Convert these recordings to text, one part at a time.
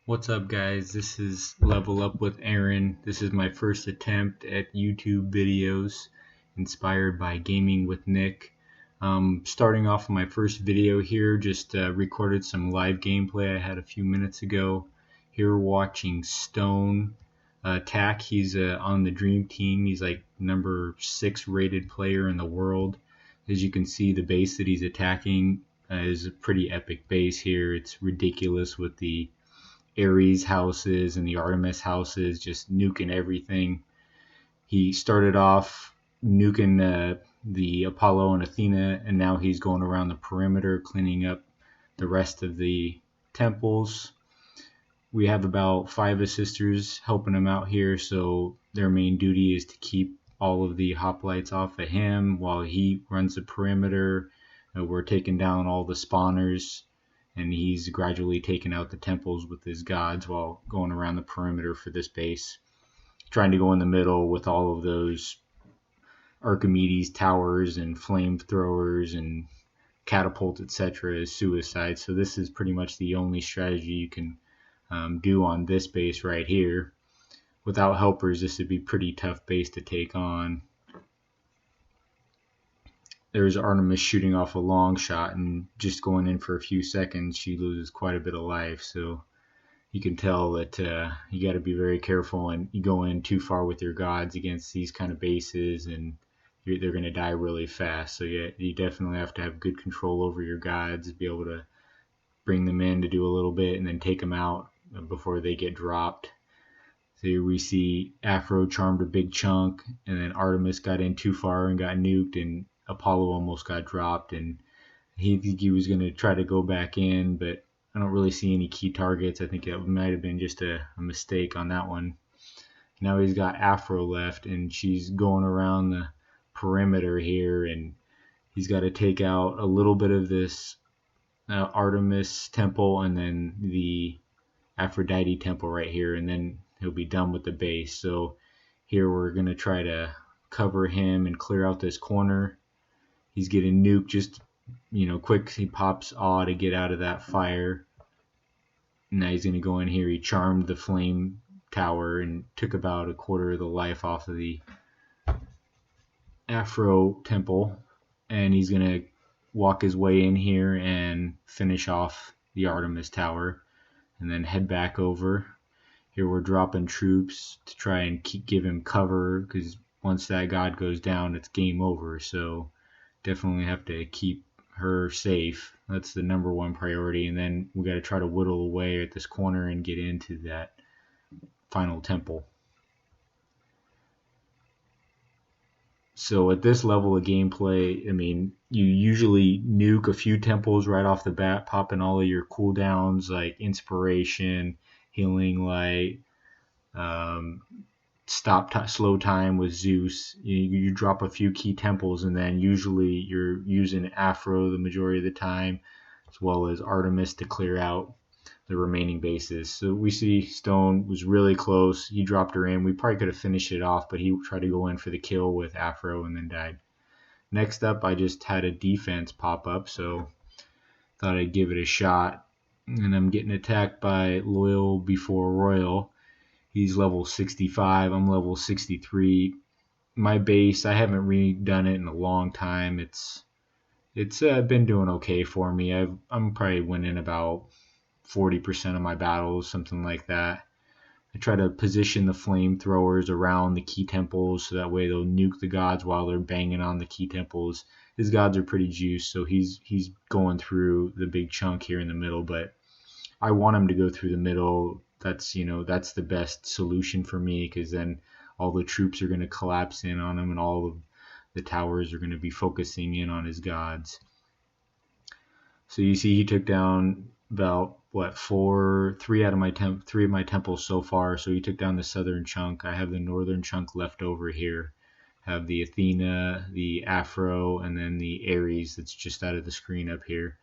What's up, guys? This is Level Up with Aaron. This is my first attempt at YouTube videos inspired by Gaming with Nick. Starting off my first video here, just recorded some live gameplay I had a few minutes ago. Here watching Stone attack. He's on the Dream Team. He's like number 6 rated player in the world. As you can see, the base that he's attacking is a pretty epic base here. It's ridiculous with the Ares houses and the Artemis houses, just nuking everything. He started off nuking the Apollo and Athena, and now he's going around the perimeter cleaning up the rest of the temples. We have about 5 assisters helping him out here, so their main duty is to keep all of the hoplites off of him while he runs the perimeter. We're taking down all the spawners, and he's gradually taking out the temples with his gods while going around the perimeter for this base, trying to go in the middle with all of those Archimedes towers and flamethrowers and catapults, etc. as suicide. So this is pretty much the only strategy you can do on this base right here. Without helpers, this would be pretty tough base to take on. There's Artemis shooting off a long shot, and just going in for a few seconds, she loses quite a bit of life. So you can tell that you got to be very careful, and you go in too far with your gods against these kind of bases, and they're going to die really fast. So you definitely have to have good control over your gods, be able to bring them in to do a little bit, and then take them out before they get dropped. So here we see Afro charmed a big chunk, and then Artemis got in too far and got nuked, and Apollo almost got dropped, and he was going to try to go back in, but I don't really see any key targets. I think it might have been just a mistake on that one. Now he's got Afro left, and she's going around the perimeter here, and he's got to take out a little bit of this Artemis temple and then the Aphrodite temple right here, and then he'll be done with the base. So here we're going to try to cover him and clear out this corner. He's getting nuked just, quick. He pops awe to get out of that fire. Now he's going to go in here. He charmed the flame tower and took about a quarter of the life off of the Afro temple. And he's going to walk his way in here and finish off the Artemis tower and then head back over. Here we're dropping troops to try and give him cover, because once that god goes down, it's game over. So definitely have to keep her safe. That's the number one priority. And then we got to try to whittle away at this corner and get into that final temple. So at this level of gameplay, you usually nuke a few temples right off the bat, popping all of your cooldowns like Inspiration, Healing Light, slow time with Zeus. You drop a few key temples, and then usually you're using Afro the majority of the time, as well as Artemis to clear out the remaining bases. So we see Stone was really close. He dropped her in. We probably could have finished it off, but he tried to go in for the kill with Afro and then died. Next up, I just had a defense pop up, so thought I'd give it a shot. And I'm getting attacked by Loyal before Royal. He's level 65. I'm level 63. My base, I haven't redone it in a long time. It's been doing okay for me. I'm probably winning about 40% of my battles, something like that. I try to position the flamethrowers around the key temples so that way they'll nuke the gods while they're banging on the key temples. His gods are pretty juiced, so he's going through the big chunk here in the middle, but I want him to go through the middle. That's the best solution for me, because then all the troops are going to collapse in on him, and all of the towers are going to be focusing in on his gods. So you see he took down about three of my temples so far. So he took down the southern chunk. I have the northern chunk left over here. I have the Athena, the Afro, and then the Ares that's just out of the screen up here.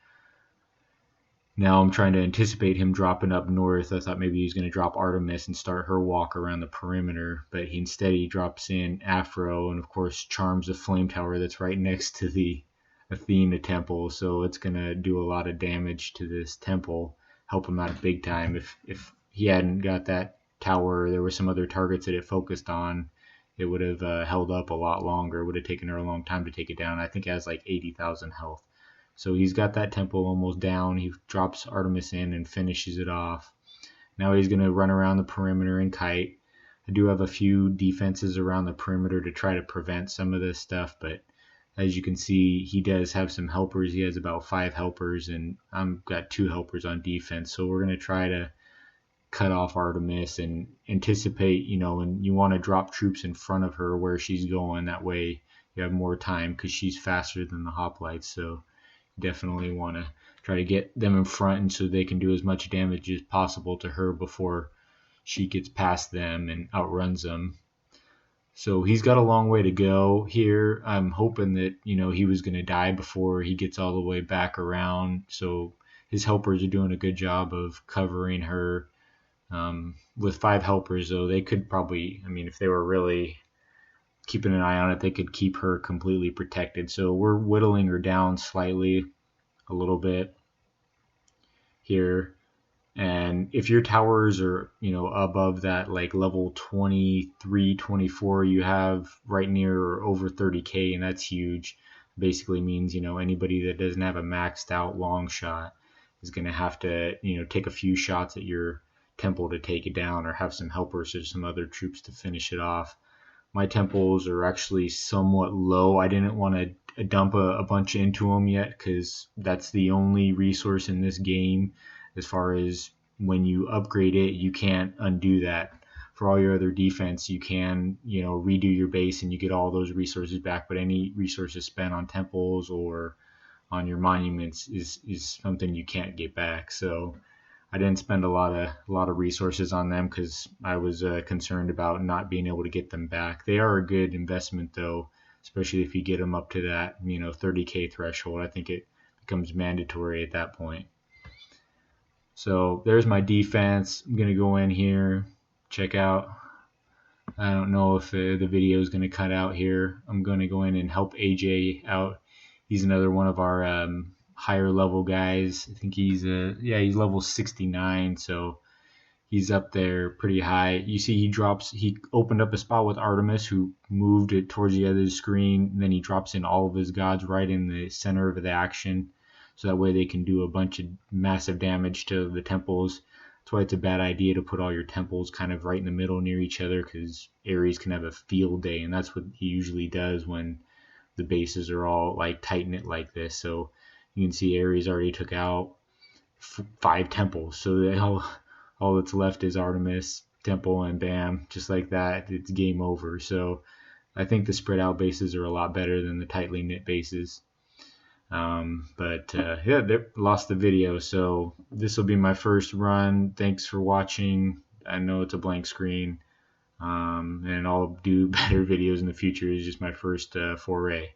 Now I'm trying to anticipate him dropping up north. I thought maybe he was going to drop Artemis and start her walk around the perimeter, but instead he drops in Afro and of course charms the flame tower that's right next to the Athena temple. So it's going to do a lot of damage to this temple, help him out big time. If he hadn't got that tower, there were some other targets that it focused on, it would have held up a lot longer. It would have taken her a long time to take it down. I think it has like 80,000 health. So he's got that temple almost down. He drops Artemis in and finishes it off. Now he's going to run around the perimeter and kite. I do have a few defenses around the perimeter to try to prevent some of this stuff, but as you can see, he does have some helpers. He has about 5 helpers, and I've got 2 helpers on defense. So we're going to try to cut off Artemis and anticipate, and you want to drop troops in front of her where she's going. That way you have more time because she's faster than the hoplites. So you definitely want to try to get them in front and so they can do as much damage as possible to her before she gets past them and outruns them. So he's got a long way to go here. I'm hoping that, he was going to die before he gets all the way back around. So his helpers are doing a good job of covering her. With 5 helpers, though, they could probably, if they were really keeping an eye on it, they could keep her completely protected. So we're whittling her down slightly, a little bit here. And if your towers are, above that, like level 23, 24, you have right near or over 30k, and that's huge. Basically means, anybody that doesn't have a maxed out long shot is going to have to, take a few shots at your temple to take it down, or have some helpers or some other troops to finish it off. My temples are actually somewhat low. I didn't want to dump a bunch into them yet because that's the only resource in this game. As far as when you upgrade it, you can't undo that. For all your other defense, you can, redo your base and you get all those resources back, but any resources spent on temples or on your monuments is something you can't get back. So I didn't spend a lot of resources on them because I was concerned about not being able to get them back. They are a good investment, though, especially if you get them up to that 30k threshold. I think it becomes mandatory at that point. So there's my defense. I'm gonna go in here, check out. I don't know if the video is gonna cut out here. I'm gonna go in and help AJ out. He's another one of our higher level guys. I think he's level 69, so he's up there pretty high. You see he opened up a spot with Artemis, who moved it towards the other screen, and then he drops in all of his gods right in the center of the action, so that way they can do a bunch of massive damage to the temples. That's why it's a bad idea to put all your temples kind of right in the middle near each other, because Ares can have a field day, and that's what he usually does when the bases are all like tight knit like this. So you can see Ares already took out 5 temples. So all that's left is Artemis temple, and bam, just like that, it's game over. So I think the spread out bases are a lot better than the tightly knit bases. They lost the video. So this will be my first run. Thanks for watching. I know it's a blank screen. And I'll do better videos in the future. It's just my first foray.